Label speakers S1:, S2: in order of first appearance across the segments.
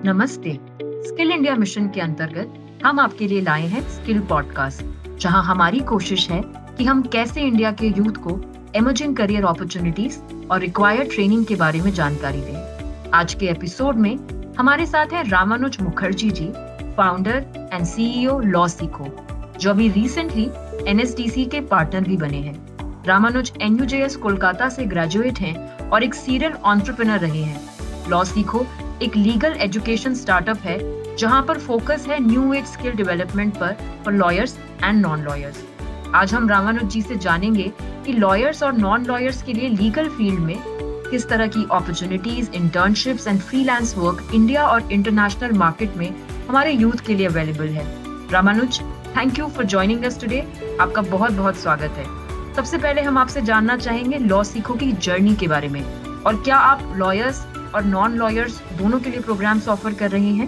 S1: नमस्ते। Skill India mission के अंतर्गत हम आपके लिए लाए हैं स्किल पॉडकास्ट, जहां हमारी कोशिश है कि हम कैसे इंडिया के यूथ को इमर्जिंग करियर अपॉर्चुनिटीज और रिक्वायर्ड ट्रेनिंग के बारे में जानकारी दें। आज के एपिसोड में हमारे साथ है Ramanuj Mukherjee ji, founder and CEO law सीखो, जो अभी रिसेंटली एनएसडीसी के पार्टनर भी बने हैं। रामानुज NUJS कोलकाता से ग्रेजुएट हैं और एक सीरियल एंटरप्रेन्योर रहे हैं। लॉ सीखो एक लीगल एजुकेशन स्टार्टअप है जहां पर फोकस है न्यू एज स्किल डेवलपमेंट पर for lawyers and non lawyers. आज हम रामानुज जी से जानेंगे कि लॉयर्स और नॉन लॉयर्स के लिए लीगल फील्ड में किस तरह की opportunities, internships and freelance work India और इंटरनेशनल मार्केट में हमारे यूथ के लिए अवेलेबल है। Ramanuj, thank you for joining us today. आपका बहुत बहुत स्वागत है। सबसे पहले हम आपसे जानना चाहेंगे लॉ सीखो की जर्नी के बारे में, और क्या आप लॉयर्स और नॉन लॉयर्स दोनों के लिए प्रोग्राम्स ऑफर कर रहे हैं?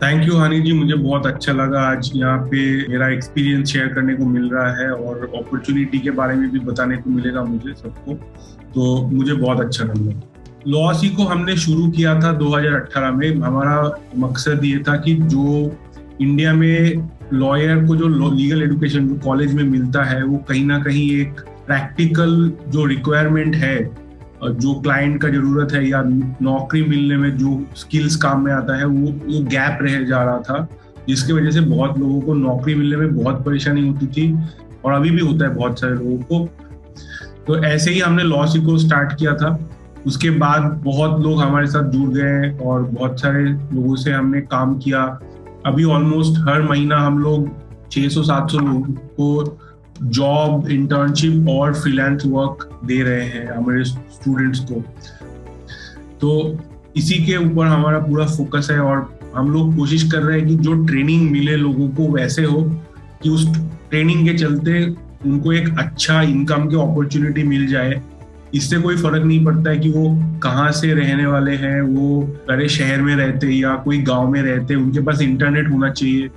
S2: थैंक यू हानि जी, मुझे बहुत अच्छा लगा आज यहाँ पे मेरा एक्सपीरियंस शेयर करने को मिल रहा है और अपॉर्चुनिटी के बारे में भी बताने को मिलेगा मुझे सबको, तो मुझे बहुत अच्छा लगा। लॉ सीखो हमने शुरू किया था 2018 में। हमारा मकसद ये था कि जो इंडिया में लॉयर को जो लीगल एजुकेशन जो कॉलेज में मिलता है वो कहीं ना कहीं एक प्रैक्टिकल जो रिक्वायरमेंट है, जो क्लाइंट का जरूरत है या नौकरी मिलने में जो स्किल्स काम में आता है, वो गैप रह जा रहा था, जिसकी वजह से बहुत लोगों को नौकरी मिलने में बहुत परेशानी होती थी और अभी भी होता है बहुत सारे लोगों को। तो ऐसे ही हमने लॉ सीखो स्टार्ट किया था। उसके बाद बहुत लोग हमारे साथ जुड़ गए और बहुत सारे लोगों से हमने काम किया। अभी ऑलमोस्ट हर महीना हम लोग 600-700 लोगों को जॉब, इंटर्नशिप और फ्रीलांस वर्क दे रहे हैं हमारे स्टूडेंट्स को। तो इसी के ऊपर हमारा पूरा फोकस है और हम लोग कोशिश कर रहे हैं कि जो ट्रेनिंग मिले लोगों को वैसे हो कि उस ट्रेनिंग के चलते उनको एक अच्छा इनकम की अपॉर्चुनिटी मिल जाए। इससे कोई फर्क नहीं पड़ता है कि वो कहाँ से रहने वाले हैं, वो बड़े शहर में रहते या कोई गांव में रहते, उनके पास इंटरनेट होना चाहिए।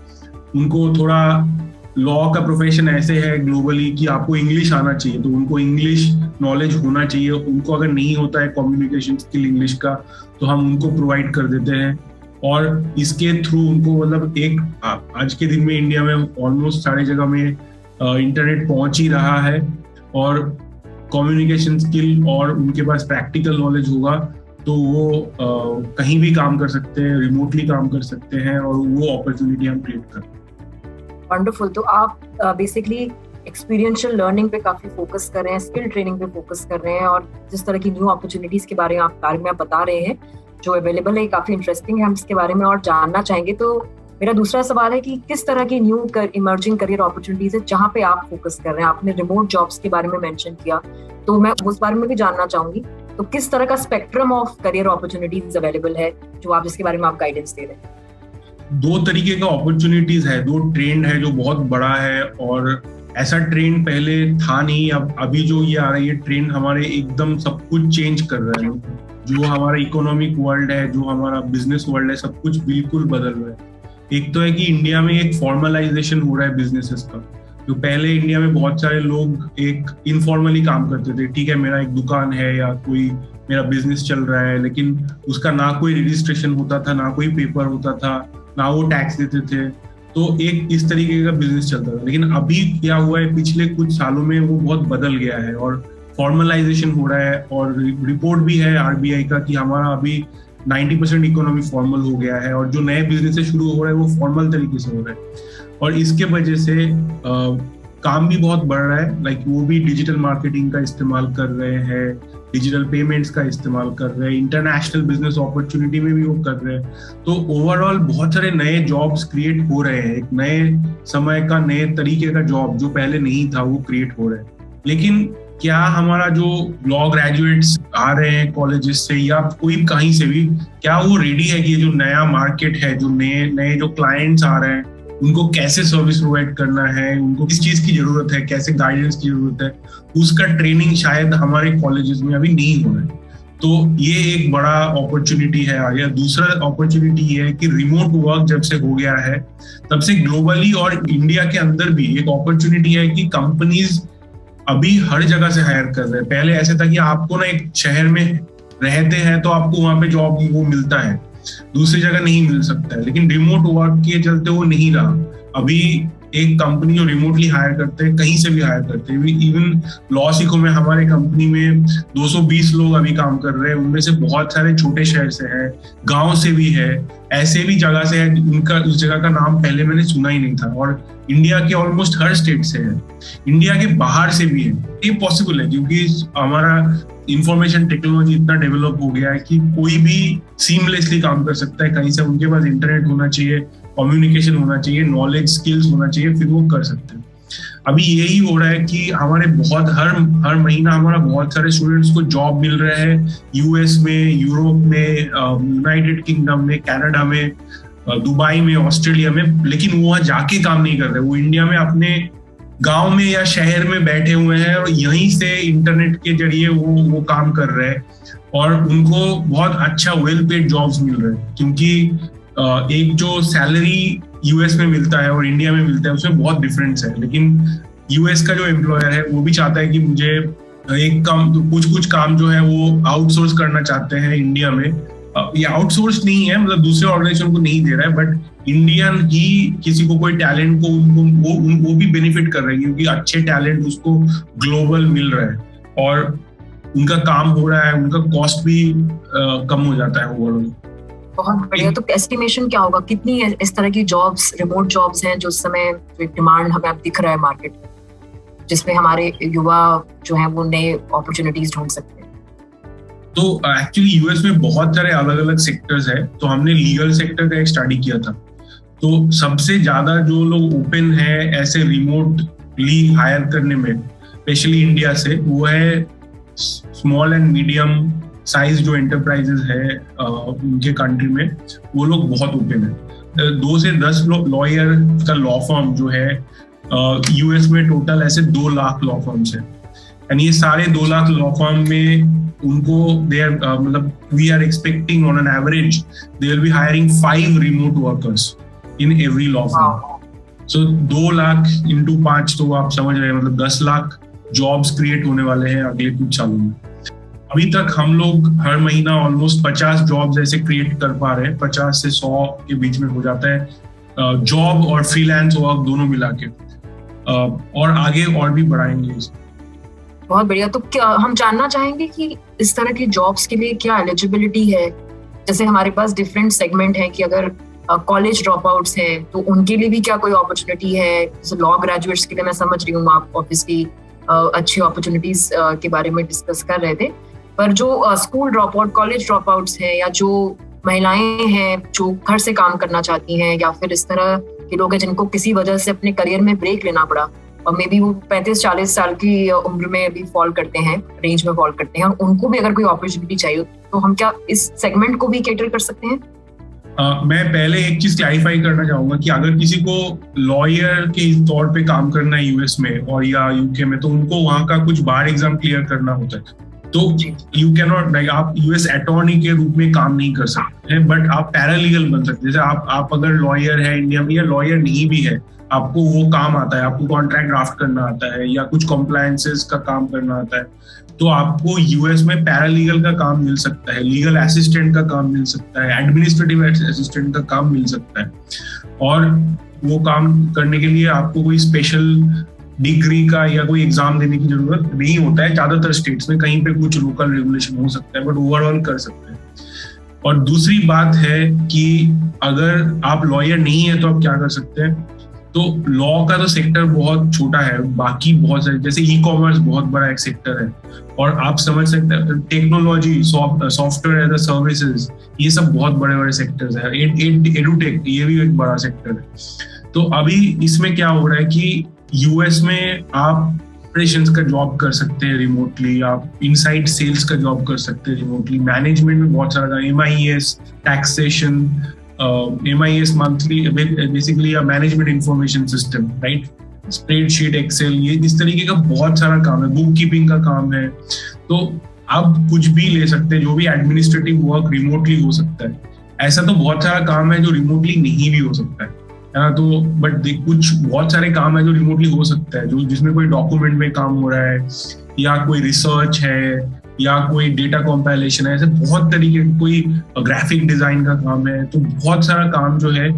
S2: उनको थोड़ा लॉ का प्रोफेशन ऐसे है ग्लोबली कि आपको इंग्लिश आना चाहिए, तो उनको इंग्लिश नॉलेज होना चाहिए। उनको अगर नहीं होता है कम्युनिकेशन स्किल इंग्लिश का, तो हम उनको प्रोवाइड कर देते हैं और इसके थ्रू उनको मतलब एक आज के दिन में इंडिया में ऑलमोस्ट सारी जगह में इंटरनेट पहुंच ही रहा है और कम्युनिकेशन स्किल और उनके पास प्रैक्टिकल नॉलेज होगा तो वो कहीं भी काम कर सकते हैं, रिमोटली काम कर सकते हैं और वो अपॉर्चुनिटी हम क्रिएट करते हैं।
S1: वंडरफुल। तो आप बेसिकली एक्सपीरियंशियल लर्निंग पे काफी फोकस कर रहे हैं, स्किल ट्रेनिंग पे फोकस कर रहे हैं, और जिस तरह की न्यू अपॉर्चुनिटीज के बारे में आप बता रहे हैं जो अवेलेबल है, काफी इंटरेस्टिंग है। हम इसके बारे में और जानना चाहेंगे। तो मेरा दूसरा सवाल है कि किस तरह की न्यू इमर्जिंग करियर अपॉर्चुनिटीज है जहाँ पे आप फोकस कर रहे हैं? आपने रिमोट जॉब्स के बारे में मेंशन किया, तो मैं उस बारे में भी जानना चाहूंगी। तो किस तरह का spectrum of career opportunities available है जो आप जिसके बारे में आप गाइडेंस दे रहे हैं?
S2: दो तरीके का अपॉर्चुनिटीज है, दो ट्रेंड है जो बहुत बड़ा है और ऐसा ट्रेंड पहले था नहीं। अब अभी जो ये आ रहा है ये ट्रेंड हमारे एकदम सब कुछ चेंज कर रहा है। जो हमारा इकोनॉमिक वर्ल्ड है, जो हमारा बिजनेस वर्ल्ड है, सब कुछ बिल्कुल बदल रहा है। एक तो है कि इंडिया में एक फॉर्मलाइजेशन हो रहा है बिजनेसेस का। जो पहले इंडिया में बहुत सारे लोग एक इनफॉर्मली काम करते थे, ठीक है मेरा एक दुकान है या कोई मेरा बिजनेस चल रहा है, लेकिन उसका ना कोई रजिस्ट्रेशन होता था, ना कोई पेपर होता था, ना वो टैक्स देते थे, तो एक इस तरीके का बिजनेस चलता था। लेकिन अभी क्या हुआ है, पिछले कुछ सालों में वो बहुत बदल गया है और फॉर्मलाइजेशन हो रहा है और रिपोर्ट भी है RBI का कि हमारा अभी 90% इकोनॉमी फॉर्मल हो गया है और जो नए बिजनेस शुरू हो रहा है वो फॉर्मल तरीके से हो रहा है। और इसके वजह से काम भी बहुत बढ़ रहा है। लाइक वो भी डिजिटल मार्केटिंग का इस्तेमाल कर रहे हैं, डिजिटल पेमेंट्स का इस्तेमाल कर रहे हैं, इंटरनेशनल बिजनेस अपॉर्चुनिटी में भी वो कर रहे हैं। तो ओवरऑल बहुत सारे नए जॉब्स क्रिएट हो रहे हैं, एक नए समय का नए तरीके का जॉब जो पहले नहीं था वो क्रिएट हो रहा है। लेकिन क्या हमारा जो लॉ ग्रेजुएट्स आ रहे हैं कॉलेजेस से या कोई कहीं से भी, क्या वो रेडी है कि जो नया मार्केट है, जो नए जो क्लाइंट्स आ रहे हैं, उनको कैसे सर्विस प्रोवाइड करना है, उनको किस चीज की जरूरत है, कैसे गाइडेंस की जरूरत है, उसका ट्रेनिंग शायद हमारे कॉलेजेस में अभी नहीं हो रहा है। तो ये एक बड़ा अपॉर्चुनिटी है आ गया। दूसरा अपॉर्चुनिटी ये है कि रिमोट वर्क जब से हो गया है तब से ग्लोबली और इंडिया के अंदर भी एक अपॉर्चुनिटी है कि कंपनीज अभी हर जगह से हायर कर रहे हैं। पहले ऐसे था कि आपको ना एक शहर में रहते हैं तो आपको वहां पे जॉब वो मिलता है, दूसरी जगह नहीं मिल सकता है, लेकिन रिमोट वर्क के चलते वो नहीं रहा। अभी एक कंपनी जो रिमोटली हायर करते हैं, कहीं से भी हायर करते हैं, इवन लॉसिको में हमारे कंपनी में 220 लोग अभी काम कर रहे हैं, उनमें से बहुत सारे छोटे शहर से हैं, गांव से भी है, ऐसे भी जगह से है उनका उस जगह का नाम पहले मैंने सुना ही नहीं था, और इंडिया के ऑलमोस्ट हर स्टेट से है, इंडिया के बाहर से भी है। ये पॉसिबल है क्योंकि हमारा इंफॉर्मेशन टेक्नोलॉजी इतना डेवलप हो गया है कि कोई भी सीमलेसली काम कर सकता है कहीं से। उनके पास इंटरनेट होना चाहिए, कम्युनिकेशन होना चाहिए, नॉलेज स्किल्स होना चाहिए, फिर वो कर सकते हैं। अभी यही हो रहा है कि हमारे बहुत हर महीना हमारा बहुत सारे स्टूडेंट्स को जॉब मिल रहा है, यूएस में, यूरोप में, यूनाइटेड किंगडम में, कनाडा में, दुबई में, ऑस्ट्रेलिया में, लेकिन वो वहाँ जाके काम नहीं कर रहे, वो इंडिया में अपने गांव में या शहर में बैठे हुए हैं और यहीं से इंटरनेट के जरिए वो काम कर रहे हैं, और उनको बहुत अच्छा वेल पेड जॉब्स मिल रहे हैं। क्योंकि एक जो सैलरी यूएस में मिलता है और इंडिया में मिलता है उसमें बहुत डिफरेंस है, लेकिन यूएस का जो एम्प्लॉयर है वो भी चाहता है कि मुझे एक काम, कुछ काम जो है वो आउटसोर्स करना चाहते हैं इंडिया में। ये आउटसोर्स नहीं है, मतलब दूसरे ऑर्गेनाइजेशन को नहीं दे रहा है, बट इंडियन ही किसी को कोई टैलेंट को वो भी बेनिफिट कर रहे हैं, क्योंकि अच्छे टैलेंट उसको ग्लोबल मिल रहा है और उनका काम हो रहा है, उनका कॉस्ट भी कम हो जाता है ओवरऑल।
S1: बहुत बढ़िया। तो एस्टिमेशन क्या होगा, कितनी इस तरह की जॉब्स, रिमोट जॉब्स हैं जो इस समय डिमांड हमें अब दिख रहा है मार्केट में, जिसमें हमारे युवा जो है वो नए अपॉर्चुनिटीज ढूंढ सकते हैं?
S2: तो एक्चुअली यूएस में बहुत सारे अलग अलग सेक्टर्स है, तो हमने लीगल सेक्टर का एक स्टडी किया था। तो सबसे ज्यादा जो लोग ओपन है ऐसे रिमोटली हायर करने में, स्पेशली इंडिया से, वो है स्मॉल एंड मीडियम साइज जो एंटरप्राइजेस है उनके कंट्री में, वो लोग बहुत ओपन है। 2 से 10 लॉयर का लॉ फर्म जो है यूएस में टोटल ऐसे 2 लाख लॉ फर्म्स है, एंड ये सारे 2 लाख लॉ फर्म में उनको मतलब we are expecting on an average they will be hiring 5 remote workers in every law firm. So 2 lakh into 5 तो आप समझ रहे हैं, मतलब 10 लाख जॉब्स क्रिएट होने वाले हैं अगले कुछ सालों में। अभी तक हम लोग हर महीना ऑलमोस्ट 50 जॉब्स ऐसे क्रिएट कर पा रहे हैं, 50 से 100 के बीच में हो जाता है जॉब और फ्रीलांस वर्क दोनों मिला के, और आगे और भी बढ़ाएंगे इसे।
S1: बहुत बढ़िया। तो क्या हम जानना चाहेंगे कि इस तरह की जॉब्स के लिए क्या एलिजिबिलिटी है? जैसे हमारे पास डिफरेंट सेगमेंट है कि अगर कॉलेज ड्रॉप आउट्स हैं तो उनके लिए भी क्या कोई अपॉर्चुनिटी है? जैसे लॉ ग्रेजुएट्स के लिए मैं समझ रही हूँ आप ऑब्वियसली अच्छी अपॉर्चुनिटीज के बारे में डिस्कस कर रहे थे, पर जो school drop out, college drop outs हैं, या जो महिलाएं हैं जो घर से काम करना चाहती हैं, या फिर इस तरह के लोग हैं जिनको किसी वजह से अपने करियर में ब्रेक लेना पड़ा और मे बी वो 35-40 साल की उम्र में अभी फॉल करते हैं, रेंज में फॉल करते हैं, और उनको भी अगर कोई अपॉर्चुनिटी चाहिए तो हम क्या इस सेगमेंट को भी कैटर कर सकते हैं?
S2: मैं पहले एक चीज क्लैरिफाई करना चाहूंगा कि अगर किसी को लॉयर के तौर पे काम करना है यूएस में और या यूके में, तो उनको वहां का कुछ बार एग्जाम क्लियर करना होता है। तो यू कैन नॉट, लाइक आप यूएस अटॉर्नी के रूप में काम नहीं कर सकते हैं, बट आप पैरालीगल बन सकते हैं। जैसे आप अगर लॉयर है इंडिया में, या लॉयर नहीं भी है, आपको वो काम आता है, आपको कॉन्ट्रैक्ट ड्राफ्ट करना आता है या कुछ कॉम्प्लायंसेस का काम करना आता है, तो आपको यूएस में पैरालीगल का काम मिल सकता है, लीगल असिस्टेंट का काम मिल सकता है, एडमिनिस्ट्रेटिव असिस्टेंट का काम मिल सकता है। और वो काम करने के लिए आपको कोई स्पेशल डिग्री का या कोई एग्जाम देने की जरूरत नहीं होता है। ज्यादातर स्टेट्स में, कहीं पे कुछ लोकल रेगुलेशन हो सकता है, बट ओवरऑल कर सकते हैं। और दूसरी बात है कि अगर आप लॉयर नहीं है तो आप क्या कर सकते हैं? तो लॉ का तो सेक्टर बहुत छोटा है, बाकी बहुत सारे, जैसे ई कॉमर्स बहुत बड़ा एक सेक्टर है, और आप समझ सकते हैं technology, software as a services, ये सब बहुत बड़े बड़े सेक्टर्स है। एडुटेक, ये भी एक बड़ा सेक्टर है। तो अभी इसमें क्या हो रहा है कि यूएस में आप ऑपरेशंस का जॉब कर सकते हैं रिमोटली, आप इनसाइड सेल्स का जॉब कर सकते हैं रिमोटली, मैनेजमेंट में बहुत सारा, MIS, taxation, MIS monthly, basically a management information system, right, spreadsheet, Excel, ये इस तरीके का बहुत सारा काम है, बुक कीपिंग का काम है। तो आप कुछ भी ले सकते हैं, जो भी एडमिनिस्ट्रेटिव वर्क रिमोटली हो सकता है। ऐसा तो बहुत सारा काम है जो रिमोटली नहीं भी हो सकता है ना, तो बट कुछ बहुत सारे काम है जो रिमोटली हो सकता है, जो जिसमें कोई डॉक्यूमेंट में काम हो रहा है, या कोई रिसर्च है, या कोई डेटा कॉम्पाइलेशन है, ऐसे बहुत तरीके, कोई ग्राफिक डिजाइन का काम है, तो बहुत सारा काम जो है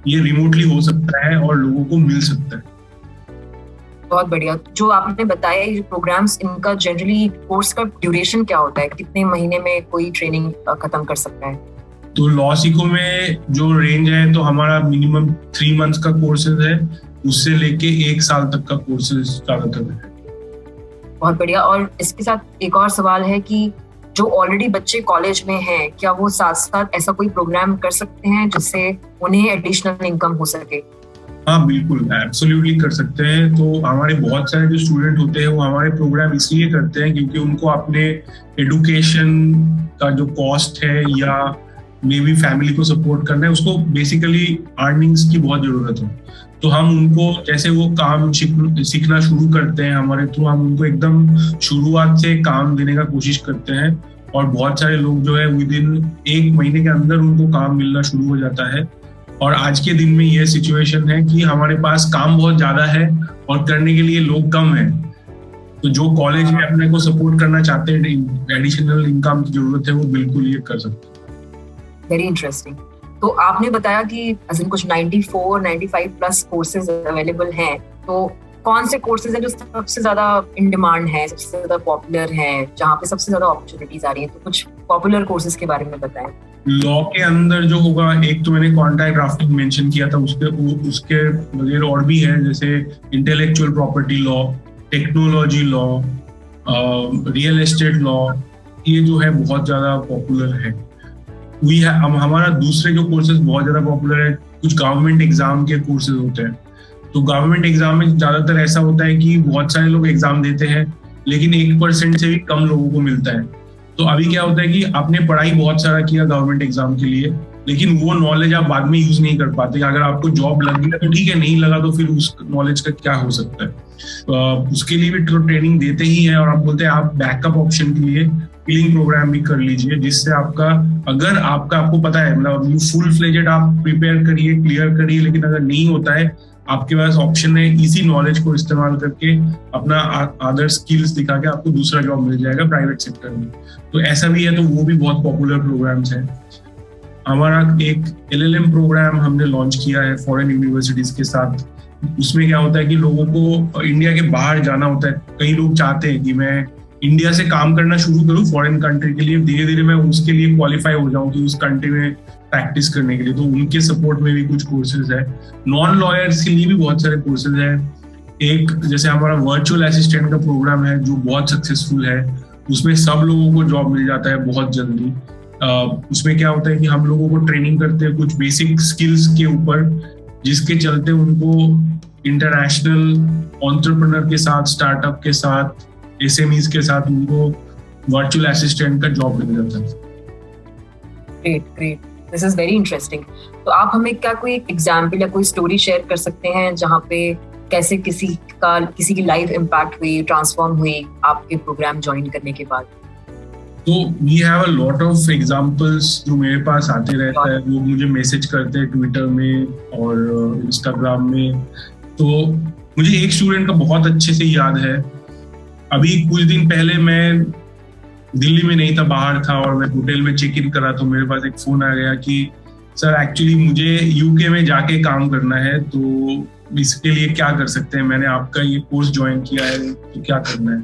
S2: ये रिमोटली हो सकता है और लोगों को मिल सकता है।
S1: बहुत बढ़िया। जो आपने बताया ये प्रोग्राम्स, इनका जनरली कोर्स का ड्यूरेशन क्या होता है? कितने महीने में कोई ट्रेनिंग खत्म कर सकता है?
S2: तो लॉसिको में जो रेंज है, तो हमारा मिनिमम 3 मंथ्स का कोर्सेज है, उससे लेके 1 साल तक का कोर्सेज ज्यादातर है।
S1: बहुत बढ़िया। और इसके साथ एक और सवाल है कि जो ऑलरेडी बच्चे कॉलेज में हैं, क्या वो साथ साथ ऐसा कोई प्रोग्राम कर सकते हैं जिससे उन्हें एडिशनल इनकम हो सके?
S2: हाँ बिल्कुल, एब्सोल्युटली कर सकते हैं। तो हमारे बहुत सारे जो स्टूडेंट होते हैं वो हमारे प्रोग्राम इसलिए करते हैं क्योंकि उनको अपने एडुकेशन का जो कॉस्ट है या मे बी फैमिली को सपोर्ट करना है, उसको बेसिकली अर्निंग्स की बहुत जरूरत है। तो हम उनको, जैसे वो काम सीखना शुरू करते हैं हमारे थ्रू, हम उनको एकदम शुरुआत से काम देने का कोशिश करते हैं। और बहुत सारे लोग जो है विद इन 1 महीने के अंदर उनको काम मिलना शुरू हो जाता है। और आज के दिन में ये सिचुएशन है कि हमारे पास काम बहुत ज्यादा है और करने के लिए लोग कम हैं। तो जो कॉलेज में अपने को सपोर्ट करना चाहते हैं, एडिशनल इनकम की जरूरत है, वो बिल्कुल ये कर सकते हैं।
S1: Very interesting. तो आपने बताया कि कुछ 94-95 प्लस कोर्सेज अवेलेबल हैं, तो कौन से कोर्सेज हैं जो सबसे ज्यादा इन डिमांड है, सबसे ज्यादा पॉपुलर है, जहाँ पे सबसे ज्यादा अपॉर्चुनिटीज आ रही है? तो कुछ पॉपुलर कोर्सेज के बारे में बताएं।
S2: लॉ के अंदर जो होगा, एक तो मैंने कॉन्ट्रैक्ट ड्राफ्टिंग मेंशन किया था, उसके वगैरह और भी है, जैसे intellectual property law, technology law, real estate law, ये जो है बहुत ज्यादा पॉपुलर है। हमारा दूसरे जो कोर्सेज बहुत ज्यादा पॉपुलर है, कुछ गवर्नमेंट एग्जाम के कोर्सेज होते हैं। तो गवर्नमेंट एग्जाम में ज्यादातर ऐसा होता है कि बहुत सारे लोग एग्जाम देते हैं लेकिन 1% से भी कम लोगों को मिलता है। तो अभी क्या होता है कि आपने पढ़ाई बहुत सारा किया गवर्नमेंट एग्जाम के लिए, लेकिन वो नॉलेज आप बाद में यूज नहीं कर पाते। अगर आपको जॉब लग गया तो ठीक है, नहीं लगा तो फिर उस नॉलेज का क्या हो सकता है। उसके लिए भी ट्रेनिंग देते ही है, और हम बोलते हैं आप बैकअप ऑप्शन के लिए स्किलिंग प्रोग्राम भी कर लीजिए, जिससे आपको पता है, मतलब फुल फ्लेजेड आप प्रिपेयर करिए, क्लियर करिए, लेकिन अगर नहीं होता है, आपके पास ऑप्शन है इसी नॉलेज को इस्तेमाल करके अपना अदर स्किल्स दिखा के आपको दूसरा जॉब मिल जाएगा प्राइवेट सेक्टर में। तो ऐसा भी है, तो वो भी बहुत पॉपुलर प्रोग्राम्स हैं। हमारा एक LLM प्रोग्राम हमने लॉन्च किया है फॉरेन यूनिवर्सिटीज के साथ। उसमें क्या होता है कि लोगों को इंडिया के बाहर जाना होता है। कई लोग चाहते हैं कि मैं इंडिया से काम करना शुरू करूं फॉरेन कंट्री के लिए, धीरे धीरे मैं उसके लिए क्वालिफाई हो जाऊं कि उस कंट्री में प्रैक्टिस करने के लिए। तो उनके सपोर्ट में भी कुछ कोर्सेज है। नॉन लॉयर्स के लिए भी बहुत सारे कोर्सेज है। एक जैसे हमारा वर्चुअल असिस्टेंट का प्रोग्राम है जो बहुत सक्सेसफुल है, उसमें सब लोगों को जॉब मिल जाता है बहुत जल्दी। उसमें क्या होता है कि हम लोगों को ट्रेनिंग करते हैं कुछ बेसिक स्किल्स के ऊपर, जिसके चलते उनको इंटरनेशनल एंटरप्रेन्योर के साथ, स्टार्टअप के साथ, SMEs के साथ उनको वर्चुअल असिस्टेंट का जॉब मिल जाता है।
S1: Great, this is very interesting. तो आप हमें क्या कोई एग्जाम्पल या कोई स्टोरी शेयर कर सकते हैं जहाँ पे कैसे किसी की लाइफ इम्पैक्ट हुई, ट्रांसफॉर्म हुई आपके प्रोग्राम ज्वाइन करने के बाद?
S2: तो we have a lot of examples जो मेरे पास आते रहता है। लोग मुझे मैसेज करते हैं ट्विटर में और इंस्टाग्राम में। तो मुझे एक स्टूडेंट का बहुत अच्छे से याद है। अभी कुछ दिन पहले मैं दिल्ली में नहीं था, बाहर था, और मैं होटल में चेक इन करा तो मेरे पास एक फोन आ गया कि सर एक्चुअली मुझे UK में जाके काम करना है, तो इसके लिए क्या कर सकते हैं? मैंने आपका ये कोर्स ज्वाइन किया है, तो क्या करना है?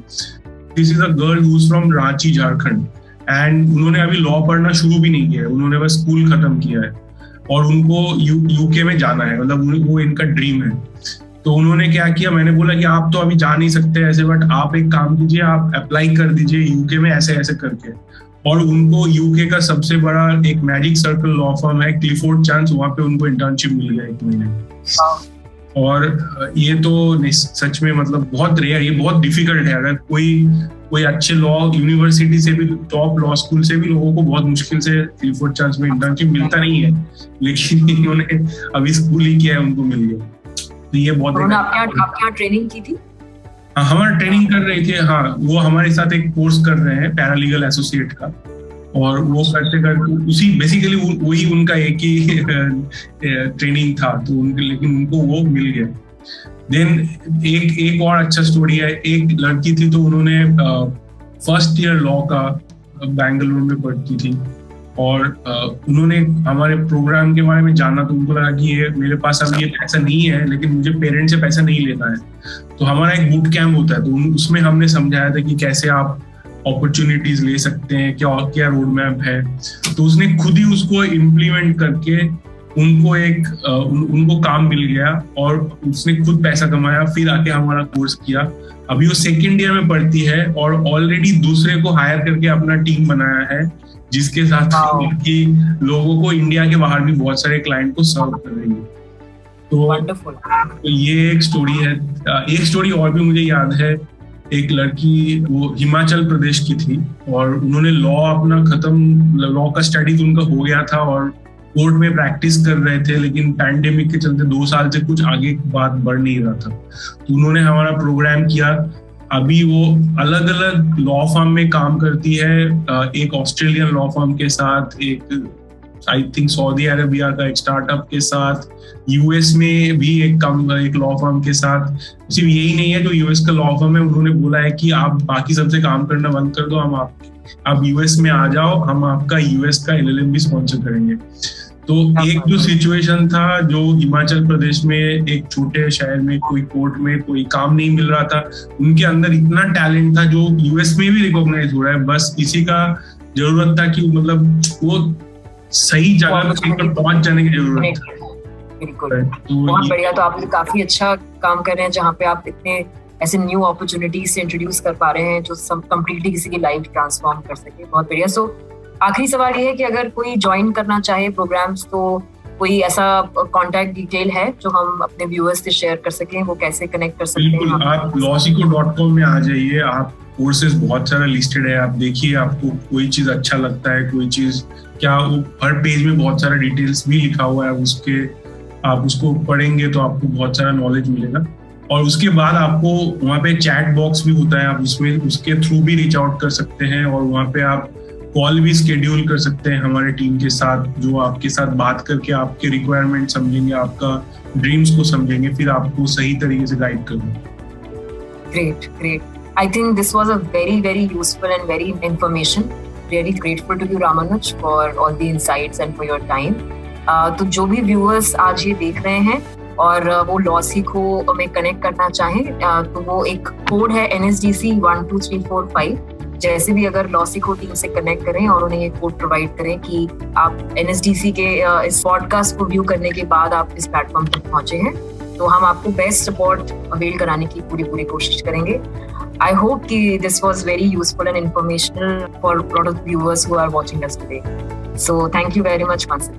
S2: This is a girl who is from Ranchi, Jharkhand, and उन्होंने अभी लॉ पढ़ना शुरू भी नहीं किया है, उन्होंने बस स्कूल खत्म किया है और उनको UK में जाना है, मतलब वो इनका ड्रीम है। तो उन्होंने क्या किया, मैंने बोला कि आप तो अभी जा नहीं सकते ऐसे, बट आप एक काम कीजिए, आप अप्लाई कर दीजिए UK में ऐसे ऐसे करके। और उनको UK का सबसे बड़ा एक मैजिक सर्कल लॉ फर्म है, क्लिफोर्ड चांस, वहां पे उनको इंटर्नशिप मिल गया 1 महीने। और ये तो सच में मतलब बहुत रेयर, ये बहुत डिफिकल्ट है। अगर कोई अच्छे लॉ यूनिवर्सिटी से भी, टॉप लॉ स्कूल से भी लोगों को बहुत मुश्किल से क्लिफोर्ड चांस में इंटर्नशिप मिलता नहीं है, लेकिन इन्होंने अभी स्कूल ही किया है, उनको मिल गया। तो ये बहुत
S1: आपके यहाँ ट्रेनिंग की थी?
S2: हाँ, हमारा ट्रेनिंग कर रहे थे। हाँ, वो हमारे साथ एक कोर्स कर रहे हैं पैरालीगल एसोसिएट का, और वो करते करते उसी बेसिकली वही उनका एक ही ट्रेनिंग था, तो लेकिन उनको वो मिल गया। देन एक और अच्छा स्टोरी है। एक लड़की थी, तो उन्होंने फर्स्ट ईयर लॉ का बेंगलुरु में पढ़ती थी और उन्होंने हमारे प्रोग्राम के बारे में जाना तो उनको लगा कि ये मेरे पास अब ये पैसा नहीं है, लेकिन मुझे पेरेंट्स से पैसा नहीं लेना है। तो हमारा एक बूट कैंप होता है, तो उसमें हमने समझाया था कि कैसे आप अपॉर्चुनिटीज ले सकते हैं, क्या रोड मैप है। तो उसने खुद ही उसको इम्प्लीमेंट करके उनको काम मिल गया और उसने खुद पैसा कमाया, फिर आके हमारा कोर्स किया। अभी वो सेकेंड ईयर में पढ़ती है और ऑलरेडी दूसरे को हायर करके अपना टीम बनाया है, जिसके साथ कि लोगों को इंडिया के बाहर भी बहुत सारे क्लाइंट को सर्व कर रही है। तो ये एक स्टोरी है। एक स्टोरी और भी मुझे याद है, एक लड़की वो हिमाचल प्रदेश की थी और उन्होंने लॉ का स्टडी तो उनका हो गया था और कोर्ट में प्रैक्टिस कर रहे थे, लेकिन पैंडेमिक के चलते 2 साल से कुछ आगे बात बढ़ नहीं रहा था। तो उन्होंने हमारा प्रोग्राम किया। अभी वो अलग अलग लॉ फर्म में काम करती है, एक ऑस्ट्रेलियन लॉ फर्म के साथ, एक आई थिंक सऊदी अरेबिया का एक स्टार्टअप के साथ, यूएस में भी एक लॉ फर्म के साथ। सिर्फ यही नहीं है, जो यूएस का लॉ फर्म है उन्होंने बोला है कि आप बाकी सबसे काम करना बंद कर दो, आप यूएस में आ जाओ, हम आपका यूएस का LLM भी स्पॉन्सर करेंगे। तो एक जो सिचुएशन था, जो हिमाचल प्रदेश में एक छोटे शहर में कोई कोर्ट में कोई काम नहीं मिल रहा था, उनके अंदर इतना टैलेंट था जो यूएस में भी रिकॉग्नाइज हो रहा है। बस इसी का जरूरत था कि मतलब वो सही जगह पर पहुंच जाने की जरूरत है।
S3: बिल्कुल, बहुत बढ़िया। तो आप काफी अच्छा काम कर रहे हैं जहाँ पे आप इतने ऐसे न्यू अपॉर्चुनिटीज से इंट्रोड्यूस कर पा रहे हैं जो सब कंप्लीटली किसी की लाइफ ट्रांसफॉर्म कर सके। बहुत बढ़िया। सो आखिरी सवाल ये है कि अगर कोई ज्वाइन करना चाहे प्रोग्राम्स, तो कोई ऐसा कॉन्टैक्ट डिटेल है जो हम अपने व्यूअर्स से शेयर कर सकें, वो कैसे कनेक्ट कर सकते हैं?
S2: बिल्कुल, आप lawsico.com में आ जाइए। आप कोर्सेज बहुत सारा लिस्टेड है, आप देखिए आपको कोई चीज अच्छा लगता है, कोई चीज क्या, वो हर पेज में बहुत सारा डिटेल्स भी लिखा हुआ है, आप उसको पढ़ेंगे तो आपको बहुत सारा नॉलेज मिलेगा। और उसके बाद आपको वहाँ पे चैट बॉक्स भी होता है, आप उसके थ्रू भी रीच आउट कर सकते हैं और वहाँ पे आप कॉल भी स्केड्यूल कर सकते हैं हमारे टीम के साथ, जो आपके साथ बात करके आपके रिक्वायरमेंट समझेंगे, आपका ड्रीम्स को समझेंगे, फिर आपको सही तरीके से गाइड करेंगे।
S3: Great. I think this was a very useful and very information. Really grateful to you, Ramanuj, for all the insights and for your time. तो जो भी व्यूअर्स आज ये देख रहे हैं और वो लॉसिको में कनेक्ट करना चाहें, तो वो एक कोड है NSDC 12345। जैसे भी अगर लॉसिको टीम से कनेक्ट करें और उन्हें ये कोड प्रोवाइड करें कि आप NSDC के इस पॉडकास्ट को व्यू करने के बाद आप इस प्लेटफॉर्म तक पहुंचे हैं, तो हम आपको बेस्ट सपोर्ट अवेल कराने की पूरी कोशिश करेंगे। I hope that this was very useful and informational for a lot of viewers who are watching us today. So thank you very much once again.